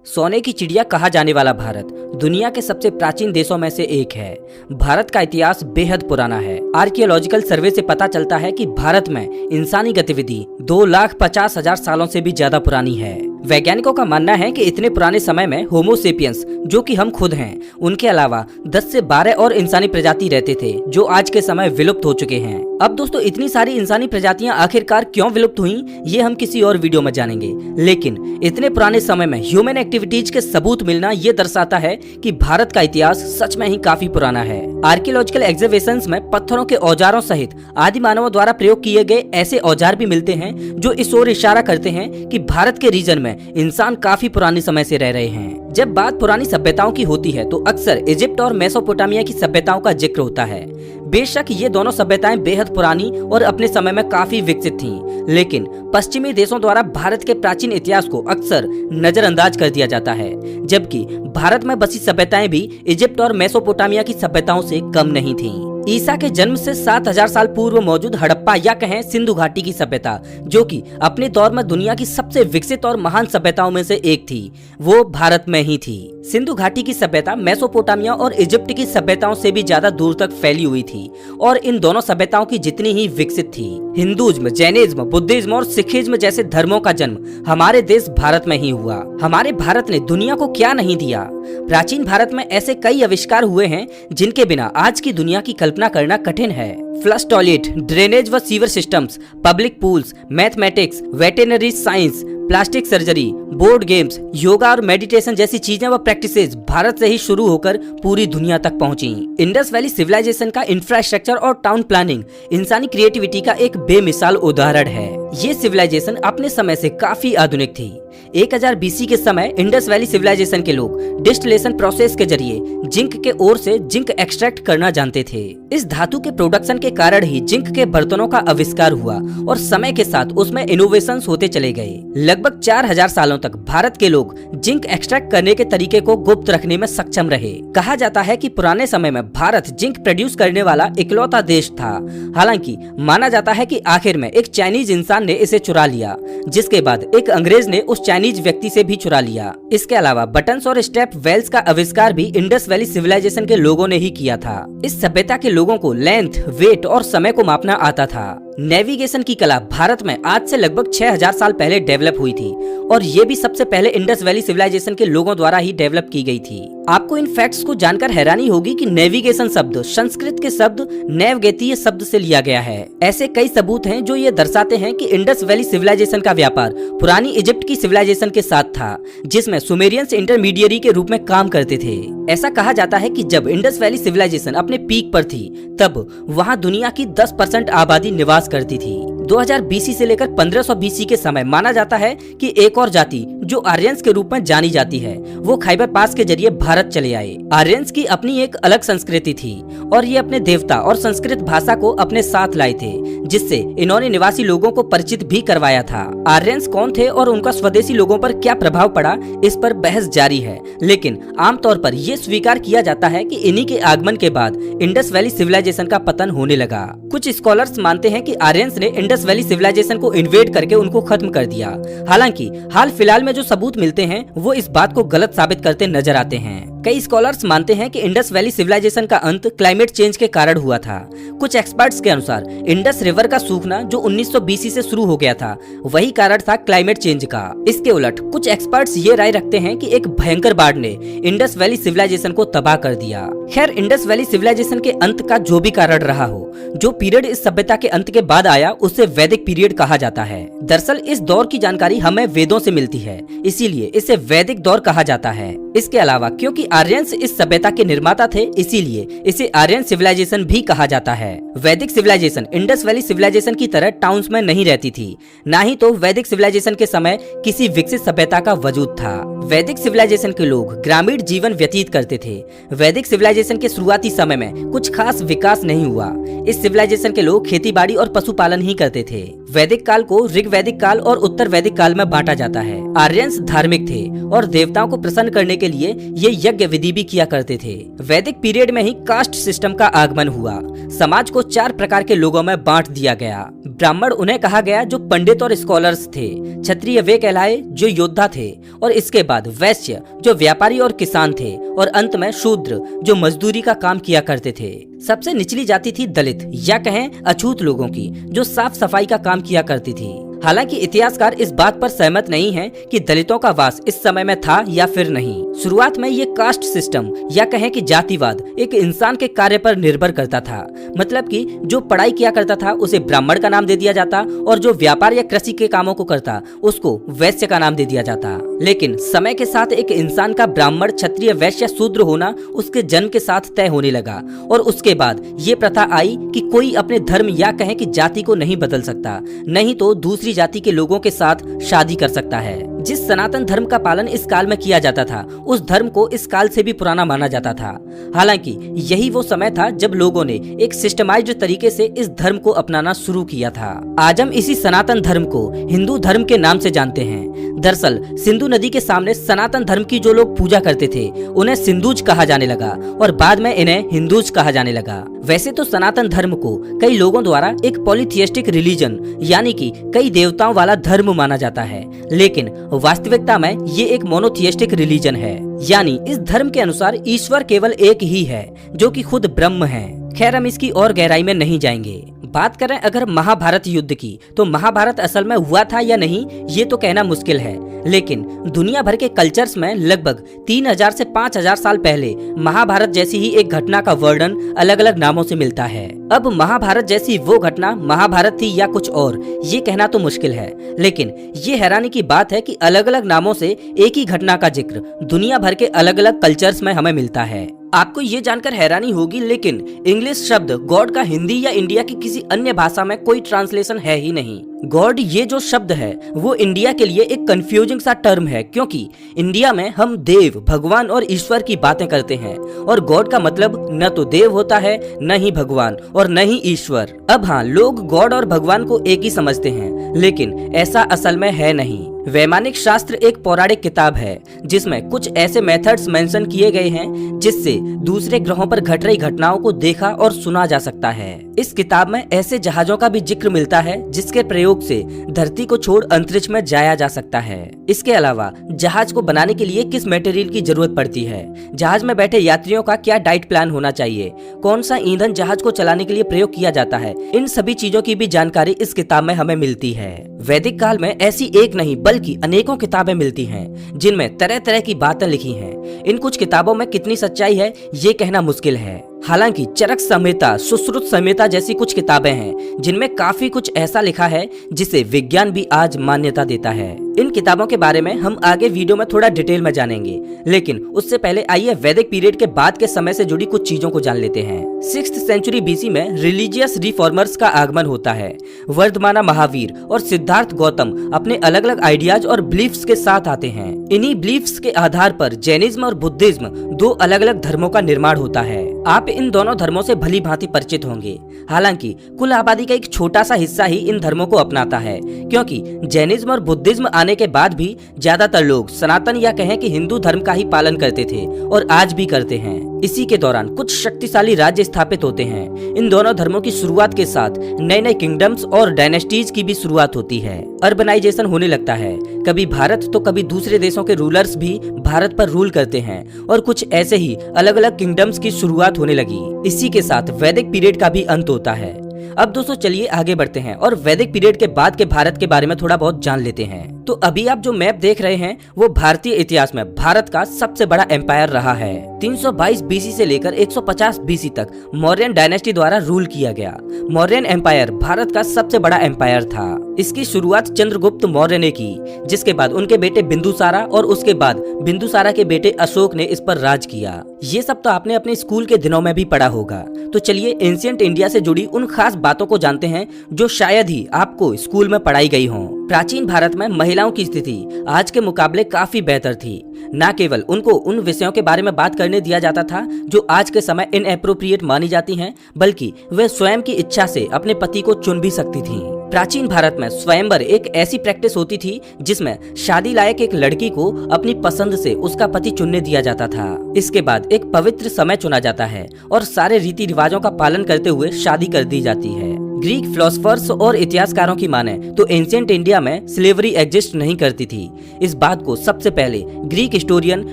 सोने की चिड़िया कहा जाने वाला भारत दुनिया के सबसे प्राचीन देशों में से एक है। भारत का इतिहास बेहद पुराना है। आर्कियोलॉजिकल सर्वे से पता चलता है कि भारत में इंसानी गतिविधि 2,50,000 सालों से भी ज्यादा पुरानी है। वैज्ञानिकों का मानना है कि इतने पुराने समय में होमो सेपियंस, जो कि हम खुद हैं, उनके अलावा 10 से 12 और इंसानी प्रजाति रहते थे जो आज के समय विलुप्त हो चुके हैं। अब दोस्तों, इतनी सारी इंसानी प्रजातियां आखिरकार क्यों विलुप्त हुई, ये हम किसी और वीडियो में जानेंगे। लेकिन इतने पुराने समय में ह्यूमन एक्टिविटीज के सबूत मिलना ये दर्शाता है कि भारत का इतिहास सच में ही काफी पुराना है। आर्कियोलॉजिकल एग्जीबिशंस में पत्थरों के औजारों सहित आदि मानवों द्वारा प्रयोग किए गए ऐसे औजार भी मिलते हैं जो इस ओर इशारा करते हैं कि भारत के रीजन में इंसान काफी पुराने समय से रह रहे हैं। जब बात पुरानी सभ्यताओं की होती है तो अक्सर इजिप्ट और मेसोपोटामिया की सभ्यताओं का जिक्र होता है। बेशक ये दोनों सभ्यताएं बेहद पुरानी और अपने समय में काफी विकसित थीं, लेकिन पश्चिमी देशों द्वारा भारत के प्राचीन इतिहास को अक्सर नजरअंदाज कर दिया जाता है, जबकि भारत में बसी सभ्यताएं भी इजिप्ट और मेसोपोटामिया की सभ्यताओं से कम नहीं थीं। ईसा के जन्म से 7,000 साल पूर्व मौजूद हड़प्पा या कहें सिंधु घाटी की सभ्यता, जो कि अपने दौर में दुनिया की सबसे विकसित और महान सभ्यताओं में से एक थी, वो भारत में ही थी। सिंधु घाटी की सभ्यता मेसोपोटामिया और इजिप्ट की सभ्यताओं से भी ज्यादा दूर तक फैली हुई थी और इन दोनों सभ्यताओं की जितनी ही विकसित थी। हिंदुइज्म, जैनिज्म, बुद्धिज्म और सिखिज्म जैसे धर्मों का जन्म हमारे देश भारत में ही हुआ। हमारे भारत ने दुनिया को क्या नहीं दिया। प्राचीन भारत में ऐसे कई आविष्कार हुए हैं जिनके बिना आज की दुनिया की कल्पना करना कठिन है। फ्लश टॉयलेट, ड्रेनेज व sewer systems, public pools, mathematics, veterinary science, plastic surgery, board games, yoga और मेडिटेशन जैसी चीजें व प्रैक्टिसेस भारत से ही शुरू होकर पूरी दुनिया तक पहुंची। इंडस वैली सिविलाइजेशन का इंफ्रास्ट्रक्चर और टाउन प्लानिंग इंसानी क्रिएटिविटी का एक बेमिसाल उदाहरण है। ये सिविलाइजेशन अपने समय से काफी आधुनिक थी। 1000 BC के समय इंडस वैली सिविलाइजेशन के लोग डिस्टिलेशन प्रोसेस के जरिए जिंक के ओर से जिंक एक्सट्रैक्ट करना जानते थे। इस धातु के प्रोडक्शन के कारण ही जिंक के बर्तनों का आविष्कार हुआ और समय के साथ उसमें इनोवेशंस होते चले गए। लगभग 4000 सालों तक भारत के लोग जिंक एक्सट्रैक्ट करने के तरीके को गुप्त रखने में सक्षम रहे। कहा जाता है कि पुराने समय में भारत जिंक प्रोड्यूस करने वाला इकलौता देश था। हालांकि माना जाता है कि आखिर में एक चाइनीज इंसान ने इसे चुरा लिया, जिसके बाद एक अंग्रेज ने उस चाइनीज व्यक्ति से भी चुरा लिया। इसके अलावा बटन्स और स्टेप वेल्स का आविष्कार भी इंडस वैली सिविलाइजेशन के लोगों ने ही किया था। इस सभ्यता के लोगों को लेंथ, वेट और समय को मापना आता था। नेविगेशन की कला भारत में आज से लगभग 6000 साल पहले डेवलप हुई थी और ये भी सबसे पहले इंडस वैली सिविलाइजेशन के लोगों द्वारा ही डेवलप की गई थी। आपको इन फैक्ट्स को जानकर हैरानी होगी कि नेविगेशन शब्द संस्कृत के शब्द नैवगेतीय शब्द से लिया गया है। ऐसे कई सबूत हैं जो ये दर्शाते हैं कि इंडस वैली सिविलाइजेशन का व्यापार पुरानी इजिप्ट की सिविलाइजेशन के साथ था, जिसमें सुमेरियंस इंटरमीडिएरी के रूप में काम करते थे। ऐसा कहा जाता है कि जब इंडस वैली सिविलाइजेशन अपने पीक पर थी तब वहाँ दुनिया की 10% आबादी निवास करती थी। 2000 BC से लेकर 1500 BC के समय माना जाता है कि एक और जाति जो आर्यंस के रूप में जानी जाती है वो खैबर पास के जरिए भारत चले आए। आर्यंस की अपनी एक अलग संस्कृति थी और ये अपने देवता और संस्कृत भाषा को अपने साथ लाए थे, जिससे इन्होंने निवासी लोगों को परिचित भी करवाया था। आर्यंस कौन थे और उनका स्वदेशी लोगों पर क्या प्रभाव पड़ा, इस पर बहस जारी है, लेकिन आमतौर पर यह स्वीकार किया जाता है कि इन्हीं के आगमन के बाद इंडस वैली सिविलाइजेशन का पतन होने लगा। कुछ स्कॉलर्स मानते हैं कि आर्यंस ने इंडस वैली सिविलाइजेशन को इन्वेड करके उनको खत्म कर दिया। हालांकि हाल फिलहाल में जो सबूत मिलते हैं वो इस बात को गलत साबित करते नजर आते हैं। कई स्कॉलर्स मानते हैं कि इंडस वैली सिविलाइजेशन का अंत क्लाइमेट चेंज के कारण हुआ था। कुछ एक्सपर्ट्स के अनुसार इंडस रिवर का सूखना जो 1900 BC से शुरू हो गया था वही कारण था क्लाइमेट चेंज का। इसके उलट कुछ एक्सपर्ट्स ये राय रखते हैं कि एक भयंकर बाढ़ ने इंडस वैली सिविलाइजेशन को तबाह कर दिया। खैर, इंडस वैली सिविलाइजेशन के अंत का जो भी कारण रहा हो, जो पीरियड इस सभ्यता के अंत के बाद आया उसे वैदिक पीरियड कहा जाता है। दरअसल इस दौर की जानकारी हमें वेदों से मिलती है, इसीलिए इसे वैदिक दौर कहा जाता है। इसके अलावा क्योंकि आर्यंस इस सभ्यता के निर्माता थे, इसीलिए इसे आर्यन सिविलाइजेशन भी कहा जाता है। वैदिक सिविलाइजेशन इंडस वैली सिविलाइजेशन की तरह टाउन्स में नहीं रहती थी, ना ही तो वैदिक सिविलाइजेशन के समय किसी विकसित सभ्यता का वजूद था। वैदिक सिविलाइजेशन के लोग ग्रामीण जीवन व्यतीत करते थे। वैदिक सिविलाइजेशन के शुरुआती समय में कुछ खास विकास नहीं हुआ। इस सिविलाइजेशन के लोग खेतीबाड़ी और पशुपालन ही करते थे। वैदिक काल को ऋग वैदिक काल और उत्तर वैदिक काल में बांटा जाता है। आर्यंस धार्मिक थे और देवताओं को प्रसन्न करने के लिए ये यज्ञ विधि भी किया करते थे। वैदिक पीरियड में ही कास्ट सिस्टम का आगमन हुआ। समाज को 4 प्रकार के लोगों में बांट दिया गया। ब्राह्मण उन्हें कहा गया जो पंडित और स्कॉलर्स थे। क्षत्रिय वे कहलाए जो योद्धा थे और इसके बाद बाद वैश्य जो व्यापारी और किसान थे, और अंत में शूद्र जो मजदूरी का काम किया करते थे। सबसे निचली जाति थी दलित या कहें अछूत लोगों की, जो साफ सफाई का काम किया करती थी। हालांकि इतिहासकार इस बात पर सहमत नहीं हैं कि दलितों का वास इस समय में था या फिर नहीं। शुरुआत में ये कास्ट सिस्टम या कहें कि जातिवाद एक इंसान के कार्य पर निर्भर करता था। मतलब कि जो पढ़ाई किया करता था उसे ब्राह्मण का नाम दे दिया जाता, और जो व्यापार या कृषि के कामों को करता उसको वैश्य का नाम दे दिया जाता। लेकिन समय के साथ एक इंसान का ब्राह्मण, क्षत्रिय, वैश्य, शूद्र होना उसके जन्म के साथ तय होने लगा, और उसके बाद ये प्रथा आई कि कोई अपने धर्म या कहें कि जाति को नहीं बदल सकता, नहीं तो दूसरी जाति के लोगों के साथ शादी कर सकता है। जिस सनातन धर्म का पालन इस काल में किया जाता था उस धर्म को इस काल से भी पुराना माना जाता था। हालांकि यही वो समय था जब लोगों ने एक सिस्टमाइज्ड तरीके से इस धर्म को अपनाना शुरू किया था। आज हम इसी सनातन धर्म को हिंदू धर्म के नाम से जानते हैं। दरअसल सिंधु नदी के सामने सनातन धर्म की जो लोग पूजा करते थे उन्हें सिंधुज कहा जाने लगा, और बाद में इन्हें हिंदूज कहा जाने लगा। वैसे तो सनातन धर्म को कई लोगों द्वारा एक पॉलीथियस्टिक रिलीजन यानी कि कई देवताओं वाला धर्म माना जाता है, लेकिन वास्तविकता में ये एक मोनोथियस्टिक रिलीजन है। यानी इस धर्म के अनुसार ईश्वर केवल एक ही है जो कि खुद ब्रह्म है। खैर हम इसकी और गहराई में नहीं जाएंगे। बात करें अगर महाभारत युद्ध की, तो महाभारत असल में हुआ था या नहीं ये तो कहना मुश्किल है, लेकिन दुनिया भर के कल्चर्स में लगभग 3000 से 5000 साल पहले महाभारत जैसी ही एक घटना का वर्णन अलग अलग नामों से मिलता है। अब महाभारत जैसी वो घटना महाभारत थी या कुछ और, ये कहना तो मुश्किल है, लेकिन ये हैरानी की बात है कि अलग अलग नामों से एक ही घटना का जिक्र दुनिया भर के अलग अलग कल्चर्स में हमें मिलता है। आपको ये जानकर हैरानी होगी, लेकिन इंग्लिश शब्द गॉड का हिंदी या इंडिया की किसी अन्य भाषा में कोई ट्रांसलेशन है ही नहीं। गॉड ये जो शब्द है वो इंडिया के लिए एक कंफ्यूजिंग सा टर्म है, क्योंकि इंडिया में हम देव, भगवान और ईश्वर की बातें करते हैं, और गॉड का मतलब न तो देव होता है, न ही भगवान और न ही ईश्वर। अब हाँ, लोग गॉड और भगवान को एक ही समझते हैं, लेकिन ऐसा असल में है नहीं। वैमानिक शास्त्र एक पौराणिक किताब है जिसमें कुछ ऐसे मेथड्स मेंशन किए गए हैं जिससे दूसरे ग्रहों पर घट रही घटनाओं को देखा और सुना जा सकता है। इस किताब में ऐसे जहाजों का भी जिक्र मिलता है जिसके प्रयोग से धरती को छोड़ अंतरिक्ष में जाया जा सकता है। इसके अलावा जहाज को बनाने के लिए किस मटेरियल की जरूरत पड़ती है, जहाज में बैठे यात्रियों का क्या डाइट प्लान होना चाहिए, कौन सा ईंधन जहाज को चलाने के लिए प्रयोग किया जाता है, इन सभी चीजों की भी जानकारी इस किताब में हमें मिलती है। वैदिक काल में ऐसी एक नहीं बल्कि अनेकों किताबें मिलती हैं जिनमें तरह तरह की बातें लिखी हैं। इन कुछ किताबों में कितनी सच्चाई है ये कहना मुश्किल है। हालांकि चरक संहिता, सुश्रुत संहिता जैसी कुछ किताबें हैं जिनमें काफी कुछ ऐसा लिखा है जिसे विज्ञान भी आज मान्यता देता है। इन किताबों के बारे में हम आगे वीडियो में थोड़ा डिटेल में जानेंगे, लेकिन उससे पहले आइए वैदिक पीरियड के बाद के समय से जुड़ी कुछ चीजों को जान लेते हैं। 6th सेंचुरी बीसी में रिलीजियस रिफॉर्मर्स का आगमन होता है। वर्धमाना महावीर और सिद्धार्थ गौतम अपने अलग अलग आइडियाज और बिलीफ्स के साथ आते हैं। इन्हीं बिलीफ्स के आधार पर जैनिज्म और बुद्धिज्म दो अलग अलग धर्मों का निर्माण होता है। आप इन दोनों धर्मों से भली भांति परिचित होंगे। हालांकि कुल आबादी का एक छोटा सा हिस्सा ही इन धर्मों को अपनाता है, क्योंकि जैनिज्म और बुद्धिज्म आने के बाद भी ज्यादातर लोग सनातन या कहें कि हिंदू धर्म का ही पालन करते थे और आज भी करते हैं। इसी के दौरान कुछ शक्तिशाली राज्य स्थापित होते हैं। इन दोनों धर्मों की शुरुआत के साथ नए नए किंगडम्स और डायनेस्टीज की भी शुरुआत होती है। अर्बनाइजेशन होने लगता है। कभी भारत तो कभी दूसरे देशों के रूलर्स भी भारत पर रूल करते हैं और कुछ ऐसे ही अलग अलग किंगडम्स की शुरुआत होने लगी। इसी के साथ वैदिक पीरियड का भी अंत होता है। अब दोस्तों चलिए आगे बढ़ते हैं और वैदिक पीरियड के बाद के भारत के बारे में थोड़ा बहुत जान लेते हैं। तो अभी आप जो मैप देख रहे हैं वो भारतीय इतिहास में भारत का सबसे बड़ा एम्पायर रहा है। 322 बीसी से लेकर 150 बीसी तक मौर्यन डायनेस्टी द्वारा रूल किया गया। मौर्यन एम्पायर भारत का सबसे बड़ा एम्पायर था। इसकी शुरुआत चंद्रगुप्त मौर्य ने की, जिसके बाद उनके बेटे बिंदुसारा और उसके बाद बिंदुसारा के बेटे अशोक ने इस पर राज किया। ये सब तो आपने अपने स्कूल के दिनों में भी पढ़ा होगा। तो चलिए एंशिएंट इंडिया से जुड़ी उन खास बातों को जानते हैं जो शायद ही आपको स्कूल में पढ़ाई गई हों। प्राचीन भारत में महिलाओं की स्थिति आज के मुकाबले काफी बेहतर थी। न केवल उनको उन विषयों के बारे में बात करने दिया जाता था जो आज के समय इनएप्रोप्रिएट मानी जाती हैं, बल्कि वे स्वयं की इच्छा से अपने पति को चुन भी सकती थीं। प्राचीन भारत में स्वयंवर एक ऐसी प्रैक्टिस होती थी जिसमें शादी लायक एक लड़की को अपनी पसंद से उसका पति चुनने दिया जाता था। इसके बाद एक पवित्र समय चुना जाता है और सारे रीति रिवाजों का पालन करते हुए शादी कर दी जाती है। ग्रीक फिलोसफर्स और इतिहासकारों की माने तो एंशिएंट इंडिया में स्लेवरी एग्जिस्ट नहीं करती थी। इस बात को सबसे पहले ग्रीक हिस्टोरियन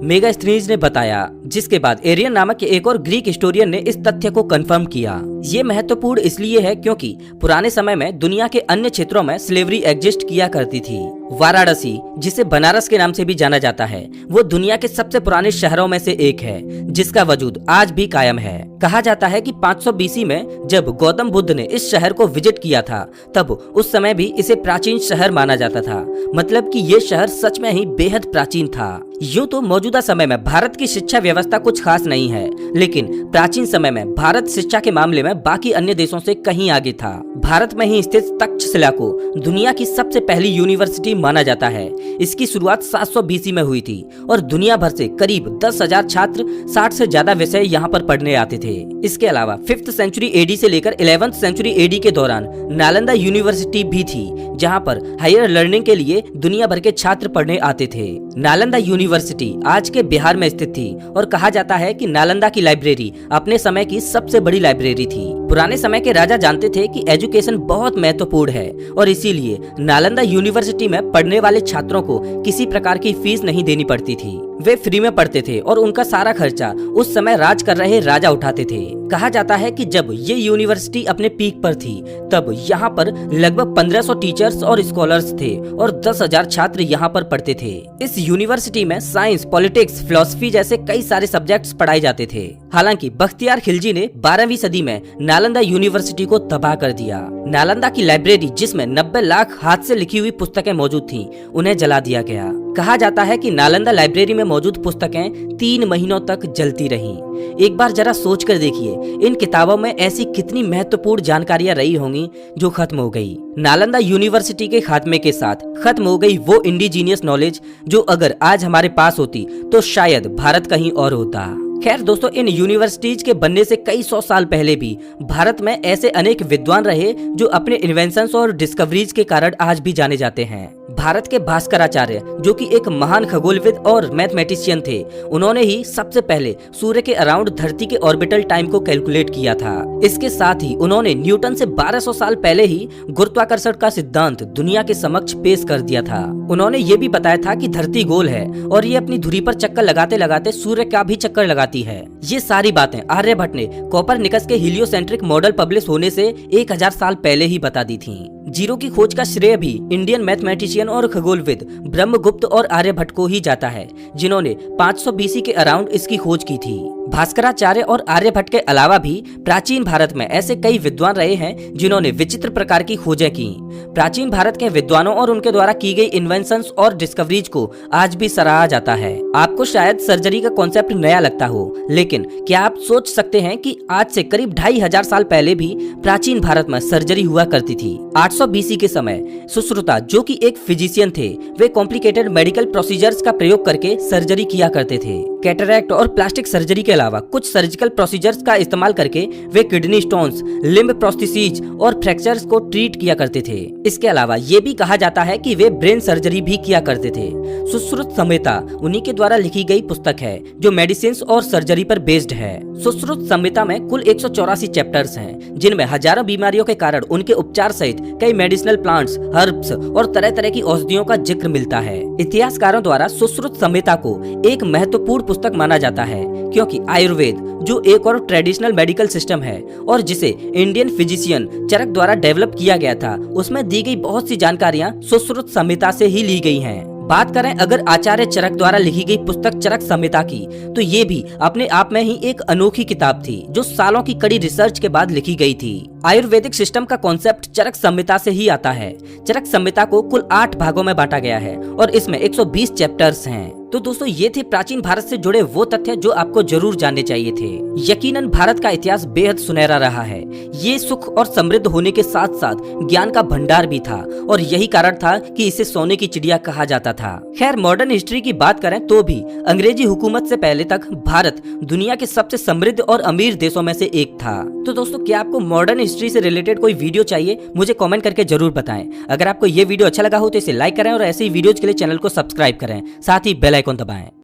मेगास्थनीज ने बताया, जिसके बाद एरियन नामक एक और ग्रीक हिस्टोरियन ने इस तथ्य को कंफर्म किया। ये महत्वपूर्ण इसलिए है क्योंकि पुराने समय में दुनिया के अन्य क्षेत्रों में स्लेवरी एग्जिस्ट किया करती थी। वाराणसी, जिसे बनारस के नाम से भी जाना जाता है, वो दुनिया के सबसे पुराने शहरों में से एक है, जिसका वजूद आज भी कायम है। कहा जाता है कि 500 बीसी में जब गौतम बुद्ध ने इस शहर को विजिट किया था, तब उस समय भी इसे प्राचीन शहर माना जाता था। मतलब कि ये शहर सच में ही बेहद प्राचीन था। यूं तो मौजूदा समय में भारत की शिक्षा व्यवस्था कुछ खास नहीं है, लेकिन प्राचीन समय में भारत शिक्षा के मामले में बाकी अन्य देशों से कहीं आगे था। भारत में ही स्थित तक्षशिला को दुनिया की सबसे पहली यूनिवर्सिटी माना जाता है। इसकी शुरुआत 700 बीसी में हुई थी और दुनिया भर से करीब 10,000 छात्र 60 से ज्यादा विषय यहाँ पर पढ़ने आते थे। इसके अलावा 5th सेंचुरी एडी से लेकर 11th सेंचुरी एडी के दौरान नालंदा यूनिवर्सिटी भी थी, जहाँ पर हायर लर्निंग के लिए दुनिया भर के छात्र पढ़ने आते थे। नालंदा यूनिवर्सिटी आज के बिहार में स्थित थी और कहा जाता है कि नालंदा की लाइब्रेरी अपने समय की सबसे बड़ी लाइब्रेरी थी। पुराने समय के राजा जानते थे कि एजुकेशन बहुत महत्वपूर्ण है और इसीलिए नालंदा यूनिवर्सिटी में पढ़ने वाले छात्रों को किसी प्रकार की फीस नहीं देनी पड़ती थी। वे फ्री में पढ़ते थे और उनका सारा खर्चा उस समय राज कर रहे राजा उठाते थे। कहा जाता है कि जब ये यूनिवर्सिटी अपने पीक पर थी, तब यहाँ पर लगभग 1500 टीचर्स और स्कॉलर्स थे और 10,000 छात्र यहाँ पर पढ़ते थे। इस यूनिवर्सिटी में साइंस, पॉलिटिक्स, फिलोसफी जैसे कई सारे सब्जेक्ट्स पढ़ाए जाते थे। हालांकि बख्तियार खिलजी ने 12वीं सदी में नालंदा यूनिवर्सिटी को तबाह कर दिया। नालंदा की लाइब्रेरी, जिसमें 90 लाख हाथ से लिखी हुई पुस्तकें मौजूद थीं, उन्हें जला दिया गया। कहा जाता है कि नालंदा लाइब्रेरी में मौजूद पुस्तकें 3 महीनों तक जलती रहीं। एक बार जरा सोच कर देखिए, इन किताबों में ऐसी कितनी महत्वपूर्ण जानकारियां रही होंगी जो खत्म हो गई। नालंदा यूनिवर्सिटी के खात्मे के साथ खत्म हो गई वो इंडिजीनियस नॉलेज जो अगर आज हमारे पास होती तो शायद भारत कहीं और होता। खैर दोस्तों, इन यूनिवर्सिटीज के बनने से कई 100 साल पहले भी भारत में ऐसे अनेक विद्वान रहे जो अपने इन्वेंशंस और डिस्कवरीज के कारण आज भी जाने जाते हैं। भारत के भास्कराचार्य, जो कि एक महान खगोलविद और मैथमेटिशियन थे, उन्होंने ही सबसे पहले सूर्य के अराउंड धरती के ऑर्बिटल टाइम को कैलकुलेट किया था। इसके साथ ही उन्होंने न्यूटन से 1200 साल पहले ही गुरुत्वाकर्षण का सिद्धांत दुनिया के समक्ष पेश कर दिया था। उन्होंने ये भी बताया था कि धरती गोल है और ये अपनी धुरी पर चक्कर लगाते लगाते सूर्य का भी चक्कर लगाती है। ये सारी बातें आर्यभट्ट ने कोपरनिकस के हीलियोसेंट्रिक मॉडल पब्लिश होने से 1000 साल पहले ही बता दी थी। जीरो की खोज का श्रेय भी इंडियन मैथमेटिशियन और खगोलविद ब्रह्मगुप्त और आर्यभट्ट को ही जाता है, जिन्होंने 500 बीसी के अराउंड इसकी खोज की थी। भास्कराचार्य और आर्यभट्ट के अलावा भी प्राचीन भारत में ऐसे कई विद्वान रहे हैं जिन्होंने विचित्र प्रकार की खोजें की। प्राचीन भारत के विद्वानों और उनके द्वारा की गई इन्वेंशंस और डिस्कवरीज को आज भी सराहा जाता है। आपको शायद सर्जरी का कॉन्सेप्ट नया लगता हो, लेकिन क्या आप सोच सकते हैं कि आज से करीब 2500 साल पहले भी प्राचीन भारत में सर्जरी हुआ करती थी। 800 बीसी के समय सुश्रुता, जो कि एक फिजिशियन थे, वे कॉम्प्लिकेटेड मेडिकल प्रोसीजर्स का प्रयोग करके सर्जरी किया करते थे। कैटरैक्ट और प्लास्टिक सर्जरी के अलावा कुछ सर्जिकल प्रोसीजर्स का इस्तेमाल करके वे किडनी स्टोन्स, लिम्ब प्रोस्थेसिस और फ्रैक्चर्स को ट्रीट किया करते थे। इसके अलावा ये भी कहा जाता है कि वे ब्रेन सर्जरी भी किया करते थे। सुश्रुत संहिता उन्हीं के द्वारा लिखी गई पुस्तक है जो मेडिसिन और सर्जरी पर बेस्ड है। सुश्रुत संहिता में कुल 184 चैप्टर्स हैं, जिनमें हजारों बीमारियों के कारण उनके उपचार सहित कई मेडिसिनल प्लांट्स, हर्ब्स और तरह तरह की औषधियों का जिक्र मिलता है। इतिहासकारों द्वारा सुश्रुत संहिता को एक महत्वपूर्ण पुस्तक माना जाता है, क्योंकि आयुर्वेद, जो एक और ट्रेडिशनल मेडिकल सिस्टम है और जिसे इंडियन फिजिशियन चरक द्वारा डेवलप किया गया था, उसमें दी गई बहुत सी जानकारियां सुश्रुत संहिता से ही ली गई हैं। बात करें अगर आचार्य चरक द्वारा लिखी गई पुस्तक चरक संहिता की, तो ये भी अपने आप में ही एक अनोखी किताब थी जो सालों की कड़ी रिसर्च के बाद लिखी गई थी। आयुर्वेदिक सिस्टम का कॉन्सेप्ट चरक संहिता से ही आता है। चरक संहिता को कुल 8 भागों में बांटा गया है और इसमें 120 चैप्टर्स हैं। तो दोस्तों, ये थे प्राचीन भारत से जुड़े वो तथ्य जो आपको जरूर जानने चाहिए थे। यकीनन भारत का इतिहास बेहद सुनहरा रहा है। ये सुख और समृद्ध होने के साथ साथ ज्ञान का भंडार भी था और यही कारण था कि इसे सोने की चिड़िया कहा जाता था। खैर, मॉडर्न हिस्ट्री की बात करें तो भी अंग्रेजी हुकूमत से पहले तक भारत दुनिया के सबसे समृद्ध और अमीर देशों में से एक था। तो दोस्तों, क्या आपको मॉडर्न हिस्ट्री से रिलेटेड कोई वीडियो चाहिए? मुझे कमेंट करके जरूर बताएं। अगर आपको ये वीडियो अच्छा लगा हो तो इसे लाइक करें और ऐसे ही वीडियोज के लिए चैनल को सब्सक्राइब करें, साथ ही बेल आइकन दबाएं।